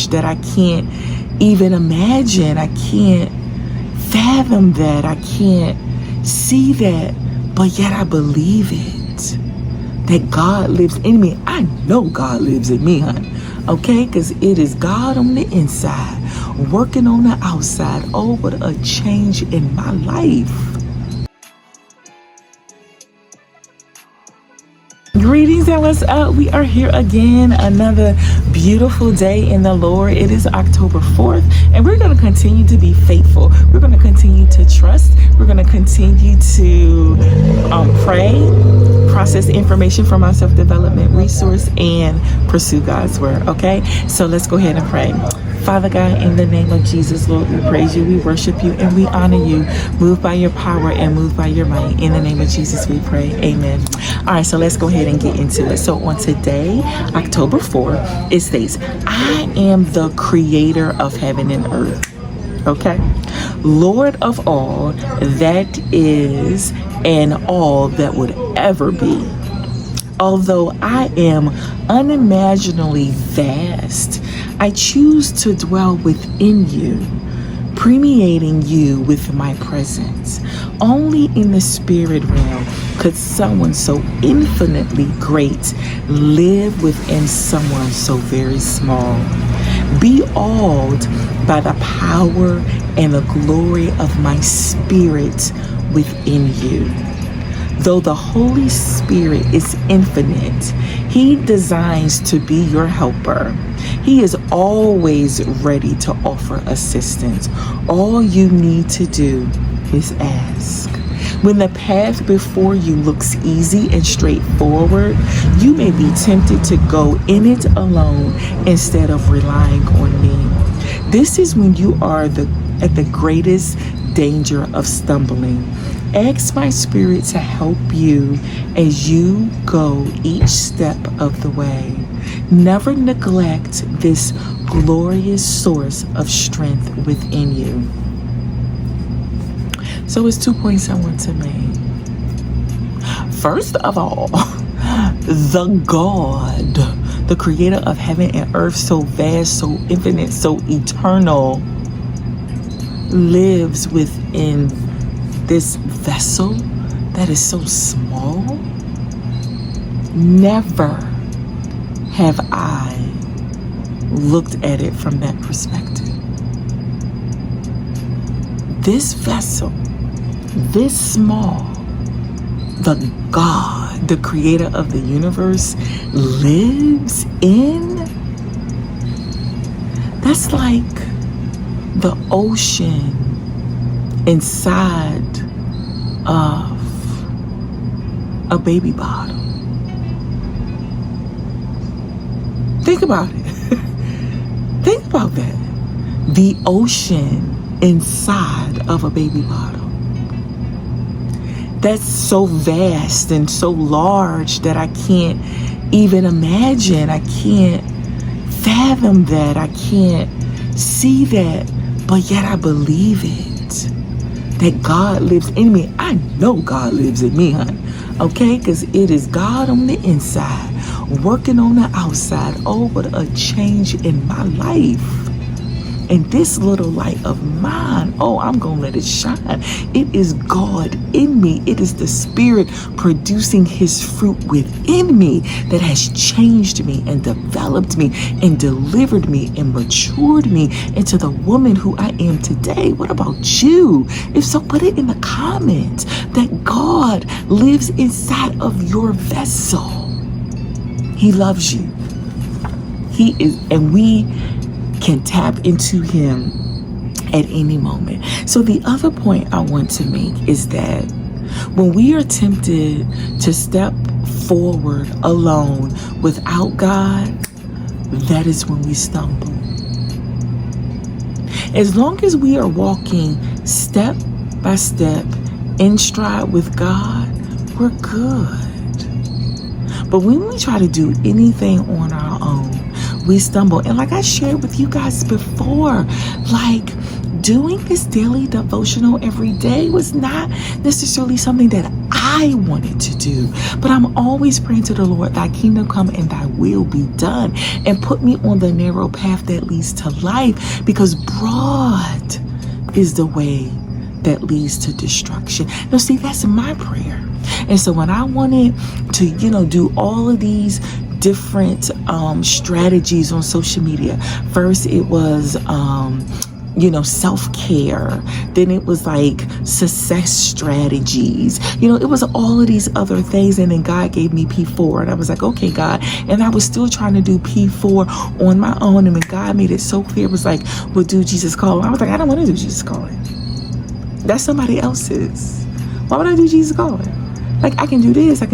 that I can't even imagine. I can't fathom that. I can't see that, but yet I believe it, that God lives in me. I know God lives in me, honey. Okay, because it is God on the inside, working on the outside. Oh, what a change in my life. Greetings and what's up? We are here again, another beautiful day in the Lord. It is October 4th, and we're going to continue to be faithful. We're going to continue to trust. We're going to continue to pray, process information from our self-development resource, and pursue God's word. Okay, so let's go ahead and pray. Father God, in the name of Jesus, Lord, we praise you, we worship you, and we honor you. Move by your power and move by your might. In the name of Jesus, we pray. Amen. All right, so let's go ahead and get into it. So on today, October 4th, it states, I am the creator of heaven and earth. Okay? Lord of all that is and all that would ever be. Although I am unimaginably vast, I choose to dwell within you, permeating you with my presence. Only in the spirit realm could someone so infinitely great live within someone so very small. Be awed by the power and the glory of my spirit within you. Though the Holy Spirit is infinite, He designs to be your helper. He is always ready to offer assistance. All you need to do is ask. When the path before you looks easy and straightforward, you may be tempted to go in it alone instead of relying on me. This is when you are at the greatest danger of stumbling. Ask my spirit to help you as you go each step of the way. Never neglect this glorious source of strength within you. So it's 2 points I want to make. First of all, the God, the creator of heaven and earth, so vast, so infinite, so eternal, lives within this vessel that is so small. Never have I looked at it from that perspective. This vessel, this small, the God, the creator of the universe, lives in. That's like the ocean inside of a baby bottle. Think about it. Think about that. The ocean inside of a baby bottle. That's so vast and so large that I can't even imagine. I can't fathom that. I can't see that, but yet I believe it, that God lives in me. I know God lives in me, honey. Okay? Because it is God on the inside, working on the outside. Oh, what a change in my life. And this little light of mine, oh, I'm going to let it shine. It is God in me. It is the Spirit producing His fruit within me that has changed me and developed me and delivered me and matured me into the woman who I am today. What about you? If so, put it in the comments that God lives inside of your vessel. He loves you. He is, and we can tap into Him at any moment. So the other point I want to make is that when we are tempted to step forward alone without God, that is when we stumble. As long as we are walking step by step in stride with God, we're good. But when we try to do anything on our own, we stumble. And like I shared with you guys before, like doing this daily devotional every day was not necessarily something that I wanted to do, but I'm always praying to the Lord, thy kingdom come and thy will be done, and put me on the narrow path that leads to life, because broad is the way that leads to destruction. Now see, that's my prayer. And so when I wanted to, do all of these different strategies on social media, first it was self-care, then it was like success strategies, it was all of these other things, and then God gave me P4, and I was like, okay, God, and I was still trying to do P4 on my own, and when God made it so clear, it was like, well, do Jesus Calling. I was like, I don't want to do Jesus Calling. That's somebody else's. Why would I do Jesus Calling? Like, I can do this, I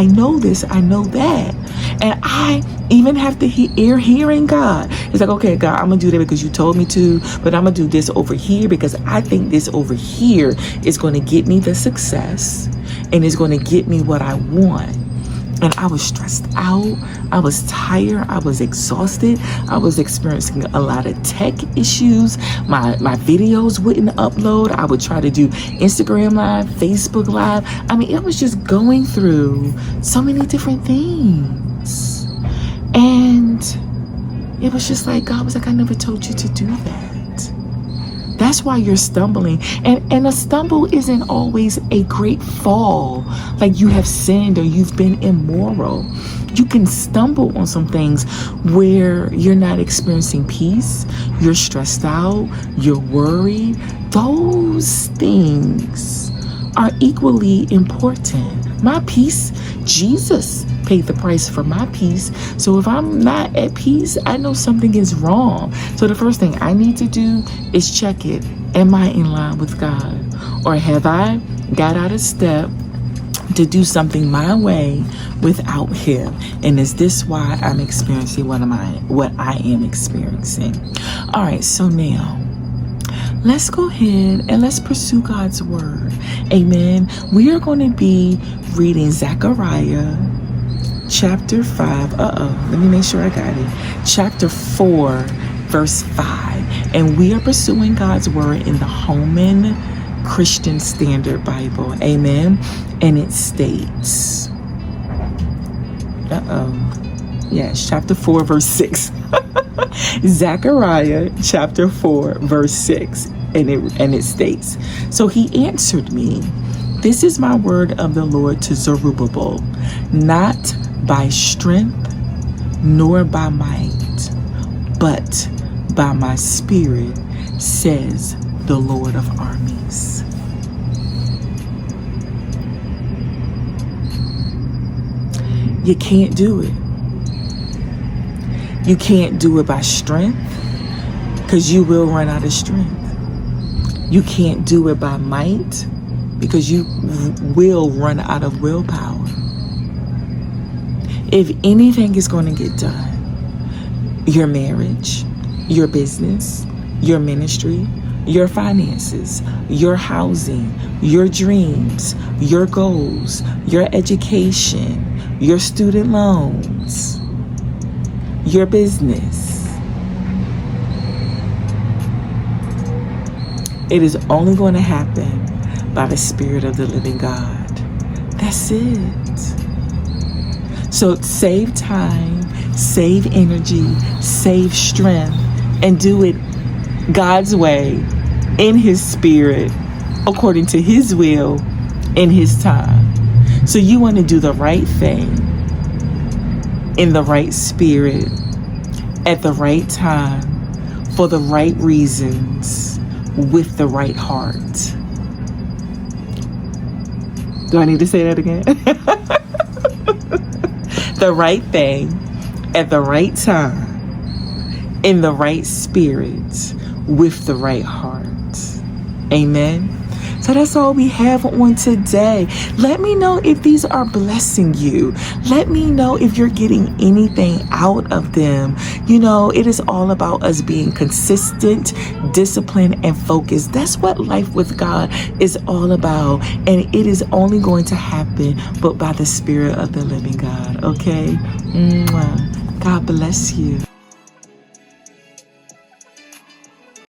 know this, I know that. And I even have to hearing God. It's like, okay, God, I'm gonna do that because you told me to, but I'm gonna do this over here because I think this over here is gonna get me the success and is gonna get me what I want. And I was stressed out, I was tired, I was exhausted, I was experiencing a lot of tech issues. My videos wouldn't upload. I would try to do Instagram Live, Facebook Live. I mean, it was just going through so many different things. And it was just like, God was like, I never told you to do that. That's why you're stumbling. And a stumble isn't always a great fall, like you have sinned or you've been immoral. You can stumble on some things where you're not experiencing peace, you're stressed out, you're worried. Those things are equally important. My peace, Jesus paid the price for my peace. So if I'm not at peace, I know something is wrong. So the first thing I need to do is check it. Am I in line with God? Or have I got out of step to do something my way without Him? And is this why I'm experiencing what I am experiencing? All right, so now let's go ahead and let's pursue God's word. Amen. We are going to be reading Zechariah chapter 5. Let me make sure I got it. Chapter 4, verse 5. And we are pursuing God's word in the Holman Christian Standard Bible. Amen. And it states, yes, chapter 4, verse 6. Zechariah chapter 4, verse 6. And it states, so he answered me, this is my word of the Lord to Zerubbabel, not by strength nor by might, but by my spirit, says the Lord of armies. You can't do it. You can't do it by strength, because you will run out of strength. You can't do it by might, because you will run out of willpower. If anything is going to get done, your marriage, your business, your ministry, your finances, your housing, your dreams, your goals, your education, your student loans, your business, it is only going to happen by the Spirit of the living God. That's it. So save time, save energy, save strength, and do it God's way, in His Spirit, according to His will, in His time. So you want to do the right thing, in the right spirit, at the right time, for the right reasons, with the right heart. Do I need to say that again? The right thing, at the right time, in the right spirit, with the right heart. Amen. So that's all we have on today. Let me know if these are blessing you. Let me know if you're getting anything out of them. You know, it is all about us being consistent, disciplined, and focused. That's what life with God is all about. And it is only going to happen but by the Spirit of the living God. Okay? God bless you.